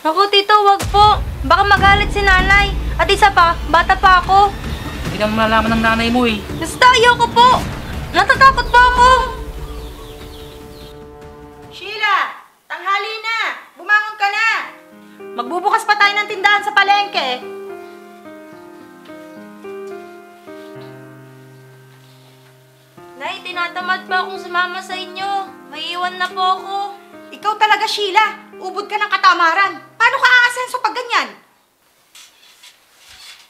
Naku, tito, wag po. Baka magalit si nanay. At isa pa, bata pa ako. Hindi naman malalaman ng nanay mo eh. Basta ayoko po. Natatakot po ako. Sheila! Tanghali na! Bumangon ka na! Magbubukas pa tayo ng tindahan sa palengke. Nay, tinatamad pa akong sumama sa inyo. Maiiwan na po ako. Ikaw talaga, Sheila. Ubod ka ng katamaran. Paano ka aasenso pag ganyan?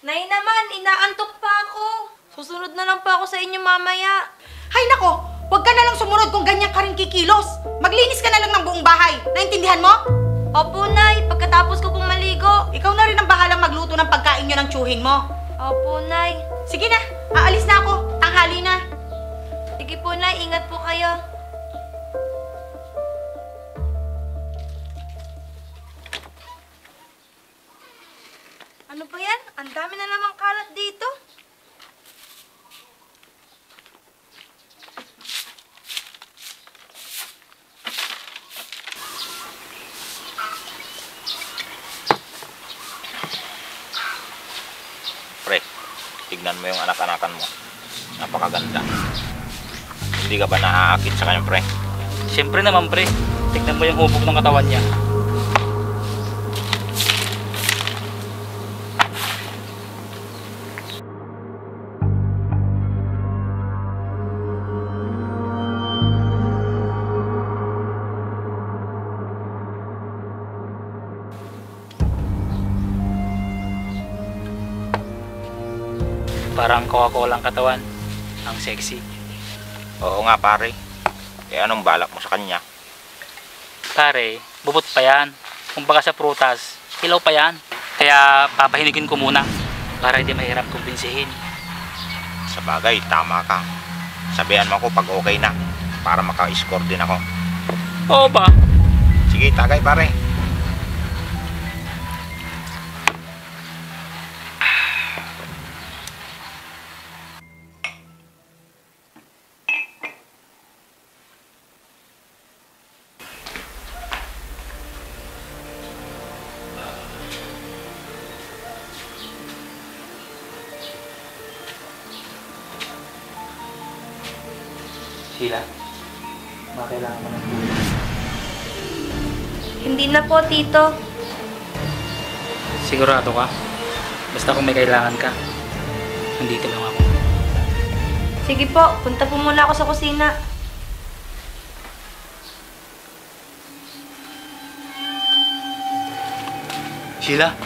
Nay naman, inaantok pa ako. Susunod na lang po ako sa inyo mamaya. Hay nako! Huwag ka na lang sumunod kung ganyan ka rin kikilos. Maglinis ka na lang ng buong bahay. Naintindihan mo? Opo, Nay. Pagkatapos ko pong maligo. Ikaw na rin ang bahalang magluto ng pagkain nyo ng tsuhin mo. Opo, Nay. Sige na, aalis na ako. Tanghali na. Sige po, Nay. Ingat po kayo. Ano ba yan? Ang dami na namang kalat dito. Pre, tignan mo yung anak-anakan mo. Napakaganda. Hindi ka ba naaakit sa kanya, pre? Siyempre naman pre, tignan mo yung hubog ng katawan niya. Parang Coca-Cola ang katawan. Ang sexy. Oo nga, pare. Eh, anong balak mo sa kanya? Pare, bubot pa yan. Kung baga sa prutas, hilaw pa yan. Kaya papahinigin ko muna para hindi mahirap kumbinsihin. Sa bagay, tama ka. Sabihan mo ako pag okay na para maka-score din ako. Oo ba? Sige, tagay, pare. Sheila, kailangan mo ng tulong. Hindi na po, Tito. Sigurado ka? Basta kung may kailangan ka, nandito lang ako. Sige po, punta po muna ako sa kusina. Sheila,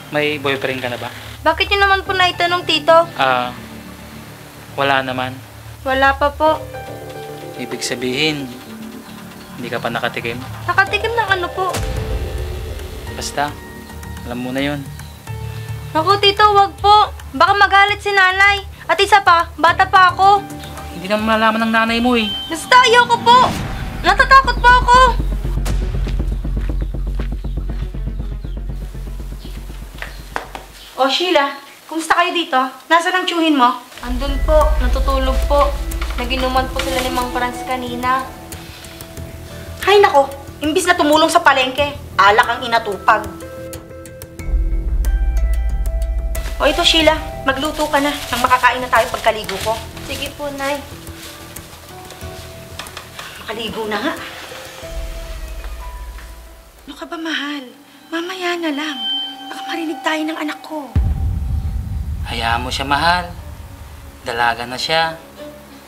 may boyfriend ka na ba? Bakit niyo naman po naitanong, Tito? Wala naman. Wala pa po. Ibig sabihin, hindi ka pa nakatikim. Nakatikim ng ano po? Basta, alam mo na yun. Naku, Tito, wag po. Baka magalit si nanay. At isa pa, bata pa ako. Hindi naman malalaman ng nanay mo eh. Basta ayoko po. Natatakot po ako. O, Sheila, kumusta kayo dito? Nasaan ang tsuhin mo? Andun po, natutulog po. Naginuman po sila ni Mang Franz kanina. Hay nako, imbis na tumulong sa palengke, alak ang inatupag. O ito, Sheila, magluto ka na nang makakain na tayo pagkaligo ko. Sige po, Nay. Makaligo na nga. Ano ka ba, mahal? Mamaya na lang. Baka marinig tayo ng anak ko. Hayaan mo siya, mahal. Dalaga na siya.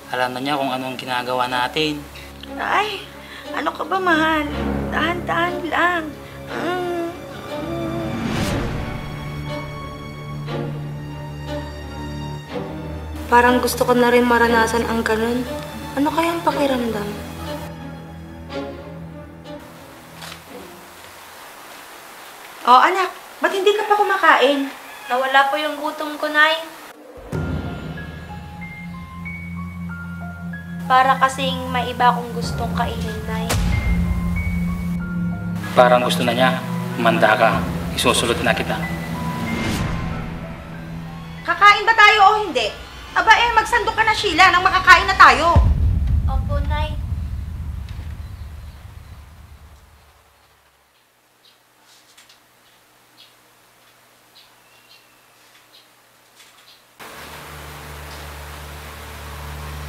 Alam na niya kung anong ginagawa natin. Ay, ano ka ba, mahal? Dahan-dahan lang. Parang gusto ko na rin maranasan ang ganun. Ano kayang pakiramdam? Oh, anak, ba't hindi ka pa kumakain? Nawala po yung gutom ko, Nay. Para kasing may iba akong gustong kainin, Nay. Parang gusto na niya. Manda ka. Isusulot na kita. Kakain ba tayo o hindi? Aba magsandok ka na, Sheila, nang makakain na tayo. Opo, Nay.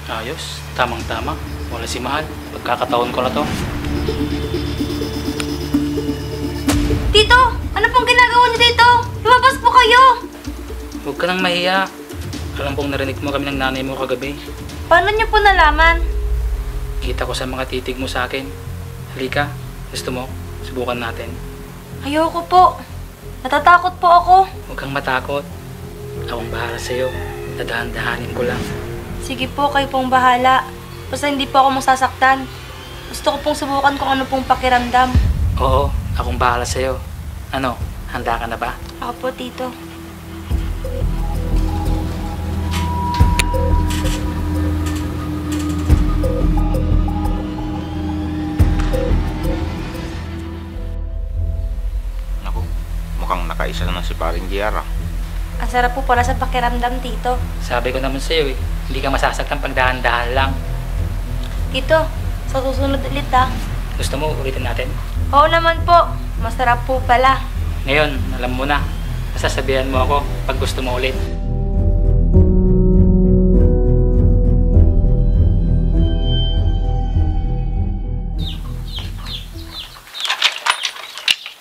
Ayos, tamang-tama. Wala si Mahal. Pagkakataon ko na to. Tito! Ano pong ginagawa niyo dito? Lumabas po kayo! Huwag ka nang mahiya. Alam kong narinig mo kami ng nanay mo kagabi. Paano niyo po nalaman? Kita ko sa mga titig mo sa akin. Halika, gusto mo? Subukan natin. Ayoko po. Natatakot po ako. Huwag kang matakot. Akong bahala sa'yo. Dadahan-dahanin ko lang. Sige po, kayo pong bahala. Basta hindi po ako masasaktan. Gusto ko pong subukan kung ano pong pakiramdam. Oo, akong bahala sa'yo. Ano, handa ka na ba? Ako po, Tito. Naku, mukhang nakaisa na si paring JR ah. Ang sarap po pala sa pakiramdam, Tito. Sabi ko naman sa'yo eh, hindi ka masasaktan pag dahan-dahan lang. Tito, sa susunod ulit Gusto mo ulitin natin? Oo naman po. Masarap po pala. Ngayon, alam mo na. Masasabihan mo ako pag gusto mo ulit.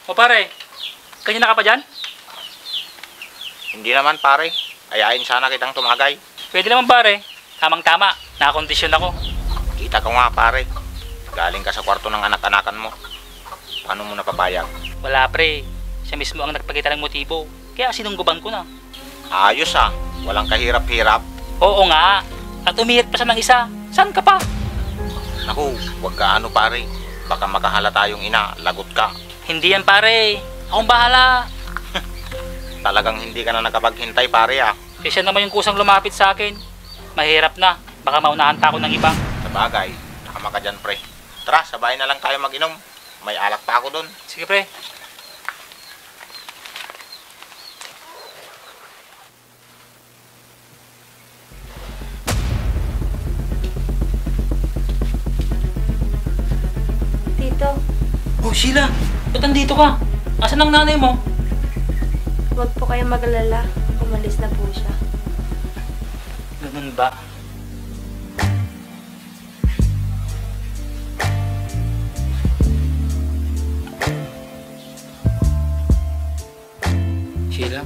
O pare, kanina ka pa dyan? Hindi naman pare, ayain sana kitang tumagay. Pwede naman pare. Tamang-tama, nakakondisyon ako. Kita ko nga pare, galing ka sa kwarto ng anak-anakan mo. Paano mo napapayag? Wala pre, siya mismo ang nagpakita ng motibo. Kaya sinungguban ko na. Ayos ah, walang kahirap-hirap. Oo nga, at umihit pa siya ng isa. Saan ka pa? Naku, wag ka ano pare, baka makahalata yung ina, lagot ka. Hindi yan pare, akong bahala. Talagang hindi ka na nakapaghintay pare ah. Eh siya naman yung kusang lumapit sa akin. Mahirap na, baka maunahan pa ako ng iba. Sabagay, nakama ka dyan pre. Tara, sabay na lang tayo mag-inom. May alak pa ako dun. Sige pre. Tito, Oh Sheila, ba't nandito ka? Asan ang nanay mo? huwag po kayong magalala. Umalis na po siya. Ganun ba? Sheila,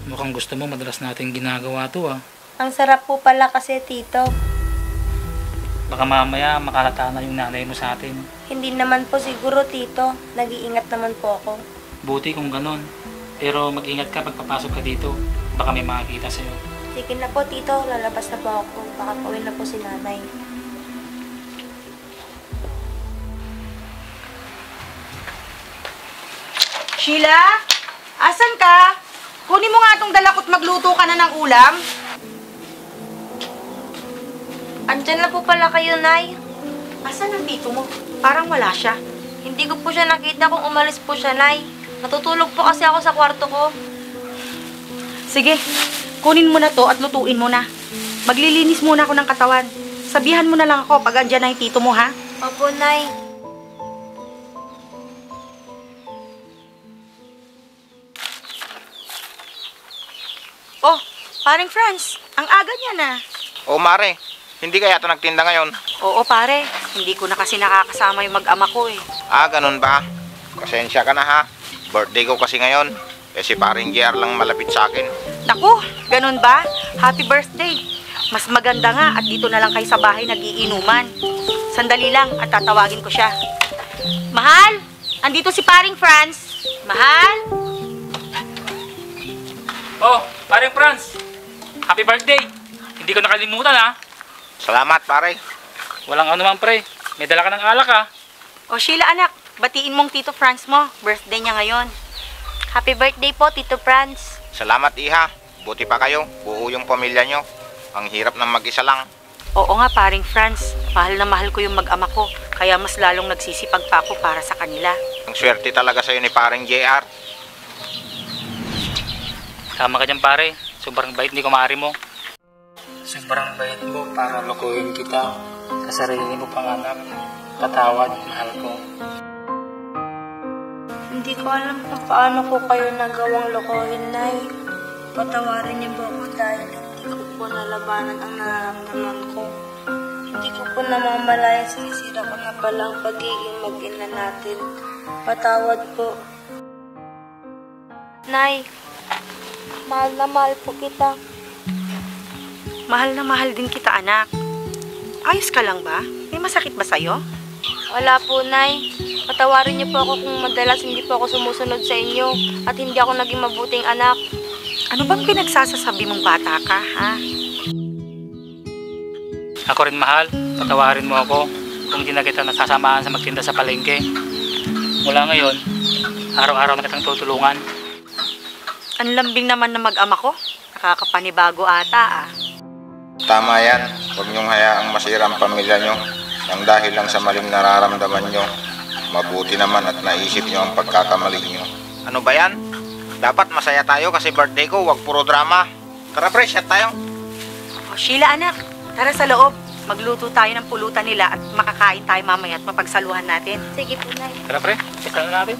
mukhang gusto mo madalas natin ginagawa to ah. Ang sarap po pala kasi, Tito. Baka mamaya makalata na yung nanay mo sa atin. Hindi naman po siguro, Tito. Nag-iingat naman po ako. Buti kung ganun. Pero mag-ingat ka pag papasok ka dito. Baka may makakita sa'yo. Sige na po, Tito. Lalabas na po ako. Baka pauwi na po si nanay. Sheila? Asan ka? Kunin mo nga itong dalakot magluto ka na ng ulam. Andyan na po pala kayo, Nay. Asan ang tito mo? Parang wala siya. Hindi ko po siya nakita kung umalis po siya, Nay. Natutulog po kasi ako sa kwarto ko. Sige, kunin mo na to at lutuin mo na. Maglilinis muna ako ng katawan. Sabihan mo na lang ako pag andyan na yung tito mo, ha? Opo, Nay. Oh, paring Franz, ang aga niya na. O mare, hindi kaya ito nagtinda ngayon? Oo pare, hindi ko na kasi nakakasama yung mag-ama ko eh. Ah, ganun ba? Pasensya ka na ha. Birthday ko kasi ngayon. Eh si paring JR lang malapit sa akin. Naku, ganun ba? Happy birthday. Mas maganda nga at dito na lang kayo sa bahay nagiinuman. Sandali lang at tatawagin ko siya. Mahal, andito si paring Franz. Mahal? Oh, paring Franz. Happy birthday. Hindi ko nakalimutan ha. Salamat pare. Walang ano man pre. May dala ka ng alak ha. O Sheila anak, batiin mong Tito Franz mo. Birthday niya ngayon. Happy birthday po, Tito Franz. Salamat iha. Buti pa kayo. Buo yung pamilya nyo. Ang hirap ng mag-isa lang. Oo nga paring Franz, mahal na mahal ko yung mag-ama ko. Kaya mas lalong nagsisipag pa ako para sa kanila. Ang swerte talaga sa'yo ni paring JR. Tama ka dyan pare. Sobrang bait ni kumari mo. Sobrang bait mo para lokohin kita. Sa sarili mo pang anak. Patawad, mahal ko. Hindi ko alam kung paano ko kayo nagawang lokohin, Nay. Patawarin niyo po ako dahil hindi ko po nalabanan ang nararamdaman ko. po namamalayan sinisira ko na pala ang pagiging mag-ina natin. Patawad po. Nay, mahal na mahal po kita. Mahal na mahal din kita, anak. Ayos ka lang ba? May masakit ba sa'yo? Wala po, Nay. Patawarin niyo po ako kung madalas hindi po ako sumusunod sa inyo at hindi ako naging mabuting anak. Ano bang pinagsasasabi mong bata ka, ha? Ako rin, mahal. Patawarin mo ako kung di na kita nasasamahan sa magtinda sa palengke. Mula ngayon, araw-araw na kitang tutulungan. Ang lambing naman na mag-ama ko. Nakakapanibago ata, ah. Tama yan. Huwag niyong hayaang masira ang pamilya niyo nang dahil lang sa maling nararamdaman niyo. Mabuti naman at naisip niyo ang pagkakamali niyo. Ano ba yan? Dapat masaya tayo kasi birthday ko, huwag puro drama. Tara pre, shot tayo. O, Sheila, anak. Tara sa loob. Magluto tayo ng pulutan nila at makakain tayo mamaya at mapagsaluhan natin. Sige po, Nay. Tara, pre. Isa na natin.